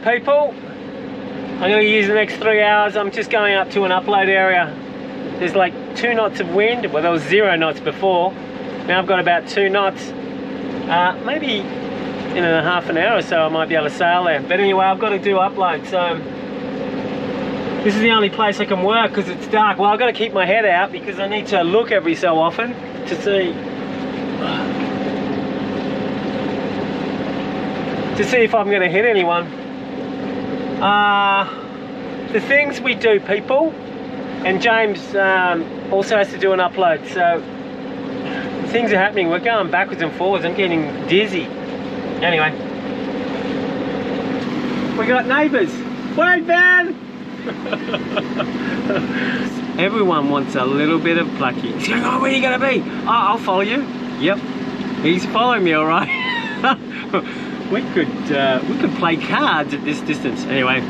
morning, people. I'm going to use the next 3 hours. I'm just going up to an upload area. There's like 2 knots of wind. Well, there was 0 knots before. Now I've got about 2 knots. Maybe in a half an hour or so I might be able to sail there. But anyway, I've got to do upload. So this is the only place I can work because it's dark. Well, I've got to keep my head out because I need to look every so often to see if I'm going to hit anyone. The things we do, people, and James also has to do an upload, so things are happening. We're going backwards and forwards. I'm getting dizzy. Anyway, we got neighbours. Windvane! Everyone wants a little bit of plucky. He's going, oh, where are you going to be? Oh, I'll follow you. Yep, he's following me, all right. We could play cards at this distance. Anyway,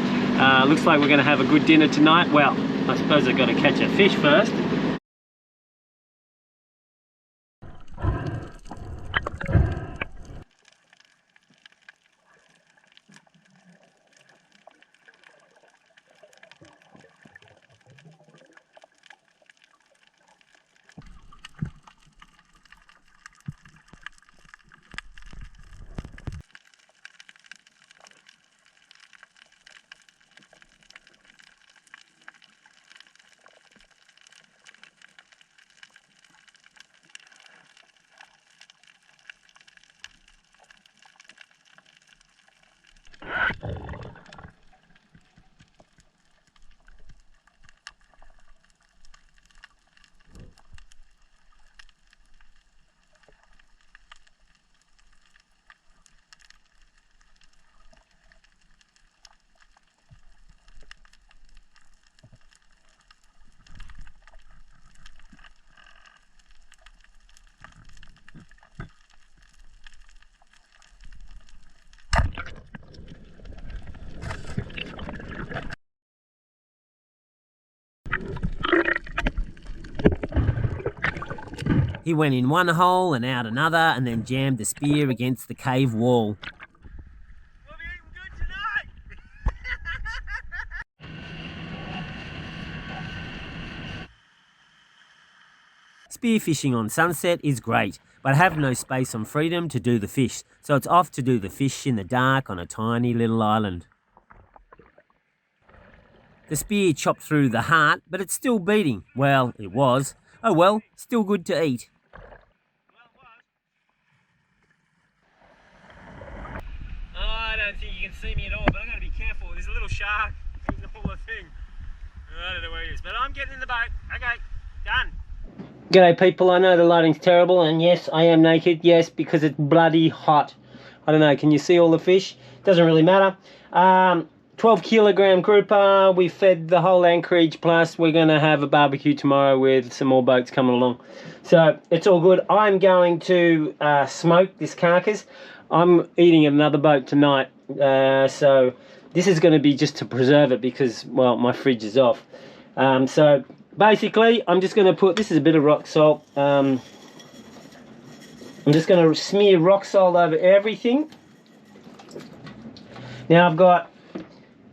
looks like we're going to have a good dinner tonight. Well, I suppose I've got to catch a fish first. He went in one hole and out another and then jammed the spear against the cave wall. We'll be eating good tonight! Spearfishing on sunset is great, but I have no space on Freedom to do the fish, so it's off to do the fish in the dark on a tiny little island. The spear chopped through the heart, but it's still beating. Well, it was. Oh well, still good to eat. I don't think you can see me at all, but I'm going to be careful. There's a little shark in the whole thing. I don't know where he is, but I'm getting in the boat. Okay, done. G'day people, I know the lighting's terrible, and yes, I am naked. Yes, because it's bloody hot. I don't know, can you see all the fish? Doesn't really matter. 12 kilogram grouper. We fed the whole anchorage, plus we're going to have a barbecue tomorrow with some more boats coming along. So it's all good. I'm going to smoke this carcass. I'm eating at another boat tonight, so this is going to be just to preserve it because, well, my fridge is off. So basically, I'm just going to put, this is a bit of rock salt. I'm just going to smear rock salt over everything. Now I've got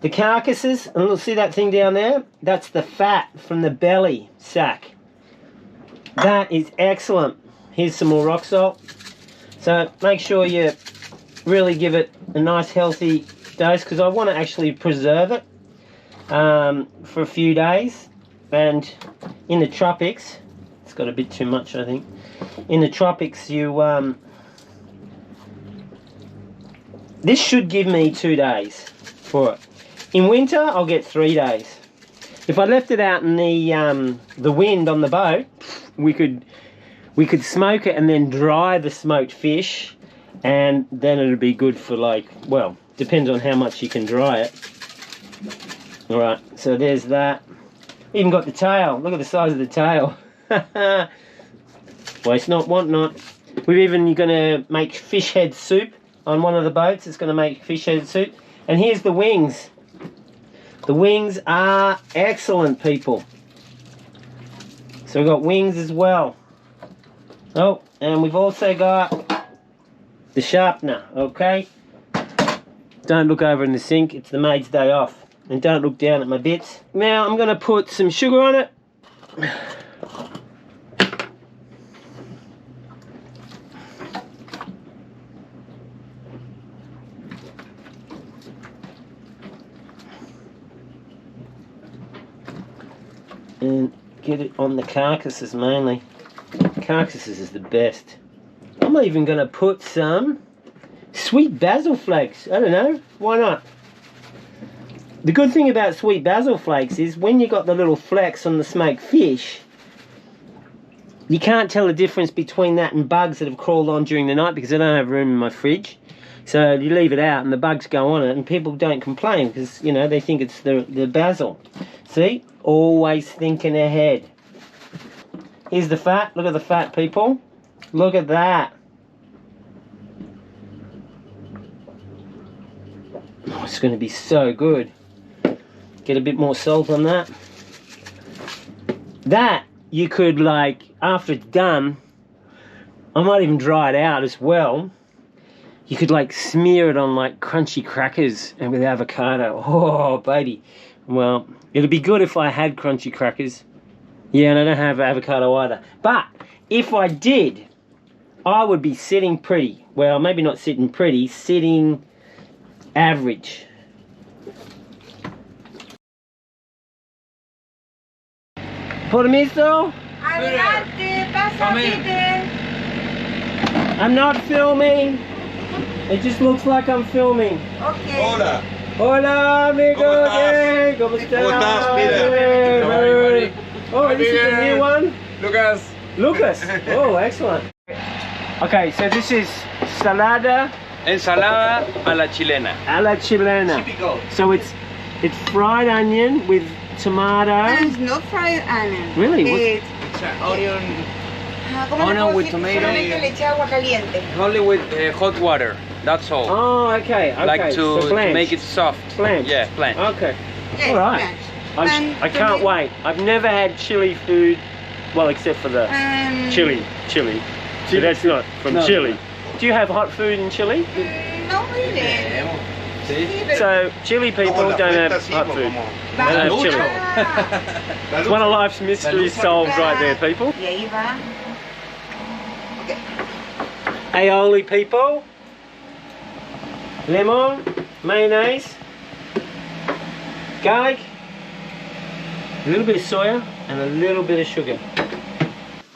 the carcasses, and look, see that thing down there? That's the fat from the belly sack. That is excellent. Here's some more rock salt. So make sure you really give it a nice healthy dose because I want to actually preserve it for a few days. And in the tropics, it's got a bit too much, I think. In the tropics, you this should give me 2 days for it. In winter, I'll get 3 days. If I left it out in the wind on the boat, we could smoke it and then dry the smoked fish, and then it'd be good for, like, well, depends on how much you can dry it. All right, so there's that. Even got the tail. Look at the size of the tail. Waste not, want not. We're even going to make fish head soup on one of the boats. It's going to make fish head soup. And here's the wings. The wings are excellent, people. So we've got wings as well. Oh, and we've also got the sharpener, okay? Don't look over in the sink, it's the maid's day off. And don't look down at my bits. Now I'm going to put some sugar on it. And get it on the carcasses mainly. Carcasses is the best. I'm even going to put some sweet basil flakes. I don't know, why not? The good thing about sweet basil flakes is when you got the little flecks on the smoked fish, you can't tell the difference between that and bugs that have crawled on during the night because I don't have room in my fridge. So you leave it out and the bugs go on it and people don't complain because, you know, they think it's the basil. See? Always thinking ahead. Here's the fat. Look at the fat, people. Look at that. Oh, it's going to be so good. Get a bit more salt on that. That you could, like, after it's done, I might even dry it out as well. You could like smear it on like crunchy crackers and with avocado. Oh, baby. Well, it'd be good if I had crunchy crackers. Yeah, and I don't have avocado either. But if I did, I would be sitting pretty. Well, maybe not sitting pretty, sitting average. Permiso? Adelante, pásate. I'm not filming. It just looks like I'm filming. Okay. Hola. Hola, amigo. ¿Cómo ¿Cómo estás? estás? ¿Cómo estás? Mira. Oh, this is a new one? Lucas. Lucas. Oh, excellent. Okay, so this is salada Ensalada a la chilena. a la chilena. Typical. So it's fried onion with tomato. And it's not fried onion. Really? It's, It's an onion ¿cómo le onion puedo with decir? tomato. Solamente le eché agua caliente. only with hot water. That's all. Oh, okay. Like so to blanch. make it soft. Blanch. Yeah, blanch. Okay. Yes, All right. blanch. I can't wait. I've never had chili food, well, except for the chili. So that's not from No. Chile. Do you have hot food in Chile? No really. Sí. Sí, pero- So Chile people don't have hot food. They don't have chili. Ah, It's one of life's mysteries solved right there, people. y ahí va. Okay. Aioli, people. Lemon, mayonnaise, garlic, a little bit of soya, and a little bit of sugar.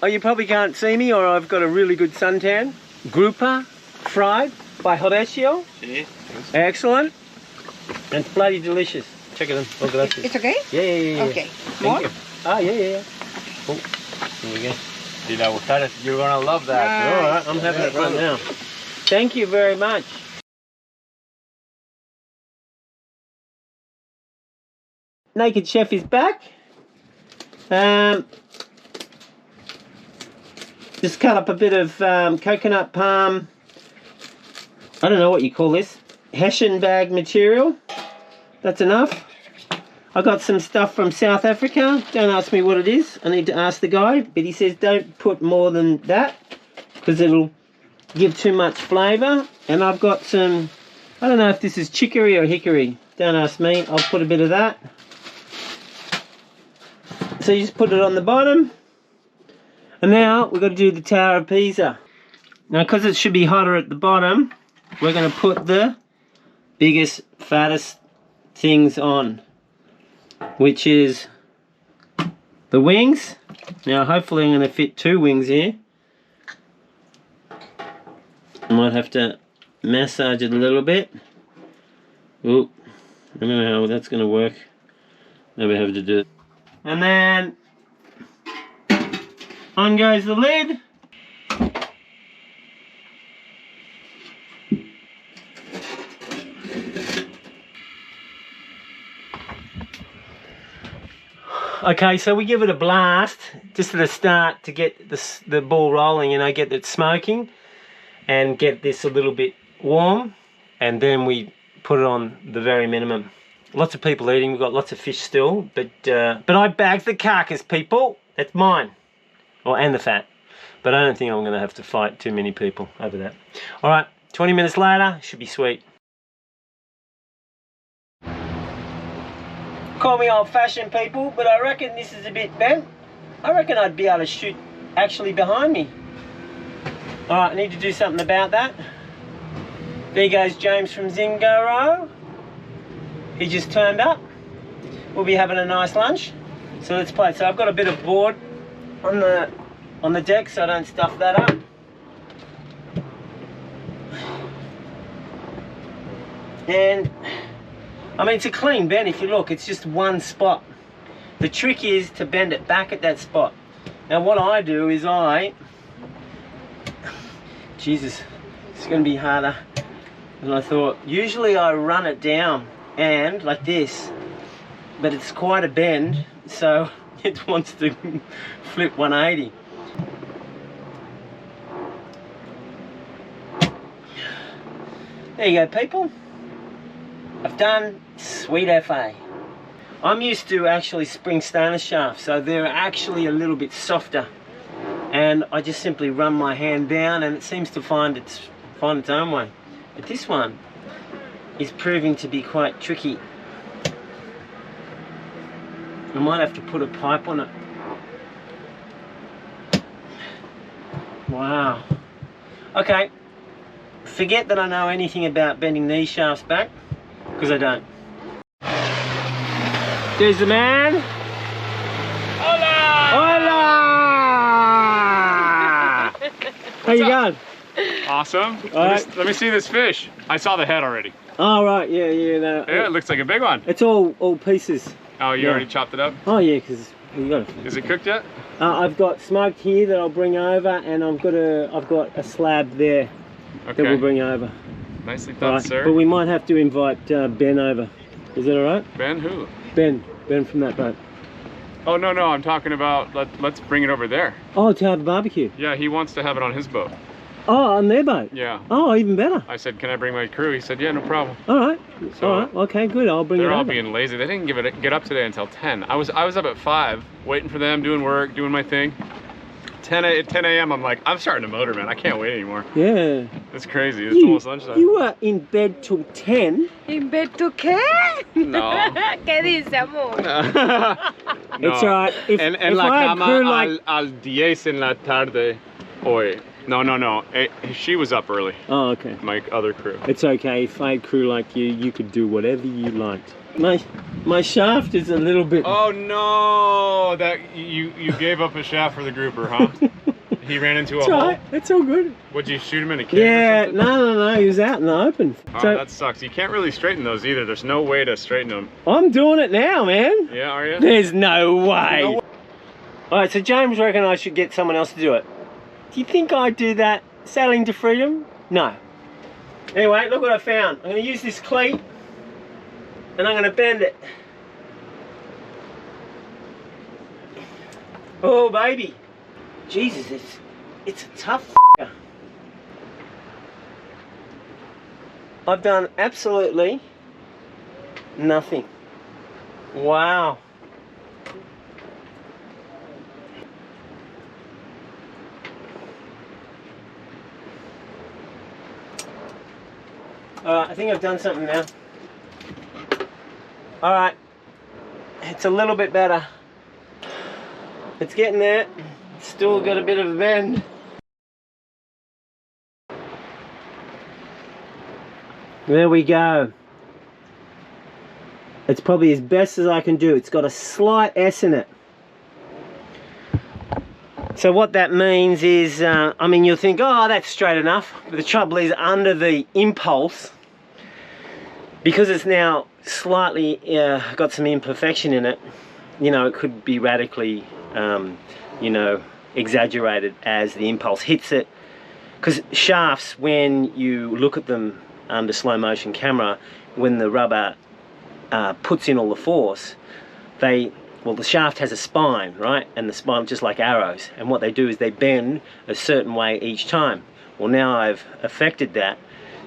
Oh, you probably can't see me, or I've got a really good suntan. Grouper, fried by Horacio. Sí. Excellent. And bloody delicious. Check it in. Oh, gracias. It's okay? Yeah. Okay. Thank More? you. Ah, yeah. Oh, here we go. Si la gustar, you're gonna love that. All right, I'm having it right now. Thank you very much. Naked Chef is back. Just cut up a bit of coconut palm. I don't know what you call this. Hessian bag material. That's enough. I got some stuff from South Africa. Don't ask me what it is. I need to ask the guy. But he says don't put more than that because it'll give too much flavour. And I've got some, I don't know if this is chicory or hickory. Don't ask me. I'll put a bit of that. So you just put it on the bottom. And now we've got to do the Tower of Pisa. Now because it should be hotter at the bottom, we're going to put the biggest, fattest things on, which is the wings. Now hopefully I'm going to fit 2 wings here. I might have to massage it a little bit. Ooh, I don't know how that's going to work. Maybe I have to do it. And then on goes the lid. Okay, so we give it a blast just at the start to get the ball rolling, you know, get it smoking and get this a little bit warm, and then we put it on the very minimum. Lots of people eating, we've got lots of fish still, but I bagged the carcass, people. That's mine. Oh, and the fat. But I don't think I'm going to have to fight too many people over that. All right, 20 minutes later, should be sweet. Call me old-fashioned, people, but I reckon this is a bit bent. I reckon I'd be able to shoot actually behind me. Alright, I need to do something about that. There goes James from Zingaro. He just turned up. We'll be having a nice lunch. So let's play. So I've got a bit of board on the deck so I don't stuff that up. And I mean, it's a clean bend. If you look, it's just one spot. The trick is to bend it back at that spot. Now what I do is Jesus, it's going to be harder than I thought. Usually I run it down and like this, but it's quite a bend, so it wants to flip 180. There you go, people. I've done sweet FA. I'm used to actually spring stainless shafts, so they're actually a little bit softer. And I just simply run my hand down and it seems to find its own way. But this one is proving to be quite tricky. I might have to put a pipe on it. Wow. Okay, forget that I know anything about bending these shafts back, because I don't. There's the man. Hola! Hola! How you going? Awesome. Let me see this fish. I saw the head already. Oh, right, yeah. No, Yeah, it looks like a big one. it's all pieces. Oh, you already chopped it up? Oh, yeah, because you got it. Is it cooked yet? I've got smoked here that I'll bring over, and I've got a slab there that we'll bring over. Nicely done, Right, sir. but we might have to invite Ben over. Is that all right? Ben who? Ben from that boat. Oh, no, I'm talking about, let's bring it over there. Oh, to have a barbecue. Yeah, he wants to have it on his boat. Oh, on their boat? Yeah. Oh, even better. I said, can I bring my crew? He said, yeah, no problem. All right. So, all right. Okay, good. I'll bring it They're all over. being lazy. They didn't get up today until 10. I was up at 5, waiting for them, doing work, doing my thing. 10 a.m. I'm like, I'm starting to motor, man. I can't wait anymore. Yeah. It's crazy. It's almost lunchtime. You were in bed till 10. ¿En bed to qué? No. ¿Qué dice, amor? No. It's all right. If en I la had cama crew like... al 10 en la tarde hoy. No. She was up early. Oh, okay. My other crew. It's okay. If I had crew like you, you could do whatever you liked. My shaft is a little bit... Oh no! That you gave up a shaft for the grouper, huh? He ran into a hole. It's all good. Would you shoot him in a cave? Yeah, or something? no. He was out in the open. Oh, So that sucks. You can't really straighten those either. There's no way to straighten them. I'm doing it now, man. Yeah, are you? There's no way. All right, so James reckon I should get someone else to do it. Do you think I'd do that sailing to freedom? No. Anyway, look what I found. I'm going to use this cleat and I'm going to bend it. Oh, baby. Jesus, it's a tough f***er. I've done absolutely nothing. Wow. Alright, I think I've done something now. Alright, it's a little bit better. It's getting there. Still got a bit of a bend. There we go. It's probably as best as I can do. It's got a slight S in it. So what that means is, I mean, you'll think, oh, that's straight enough. But the trouble is, under the impulse, because it's now slightly got some imperfection in it, you know, it could be radically, you know, exaggerated as the impulse hits it. Because shafts, when you look at them under slow motion camera, when the rubber puts in all the force, well, the shaft has a spine, right? And the spine, just like arrows, and what they do is they bend a certain way each time. Well, now I've affected that,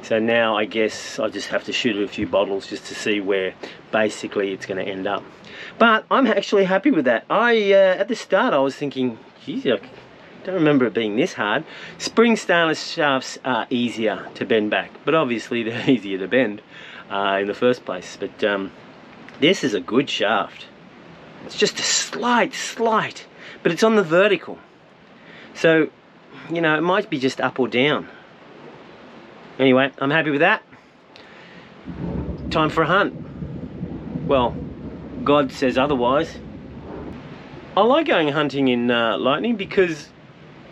so now I guess I'll just have to shoot a few bottles just to see where basically it's going to end up. But I'm actually happy with that. At the start I was thinking, geez, I don't remember it being this hard. Spring stainless shafts are easier to bend back, but obviously they're easier to bend in the first place. But This is a good shaft. It's just a slight, but it's on the vertical. So, you know, it might be just up or down. Anyway, I'm happy with that. Time for a hunt. Well, God says otherwise. I like going hunting in lightning because,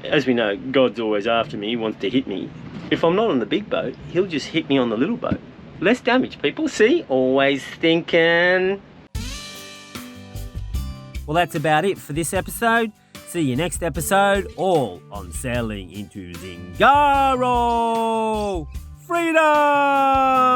as we know, God's always after me. He wants to hit me. If I'm not on the big boat, he'll just hit me on the little boat. Less damage, people. See? Always thinking. Well, that's about it for this episode. See you next episode, all on Sailing into Zingaro. Freedom!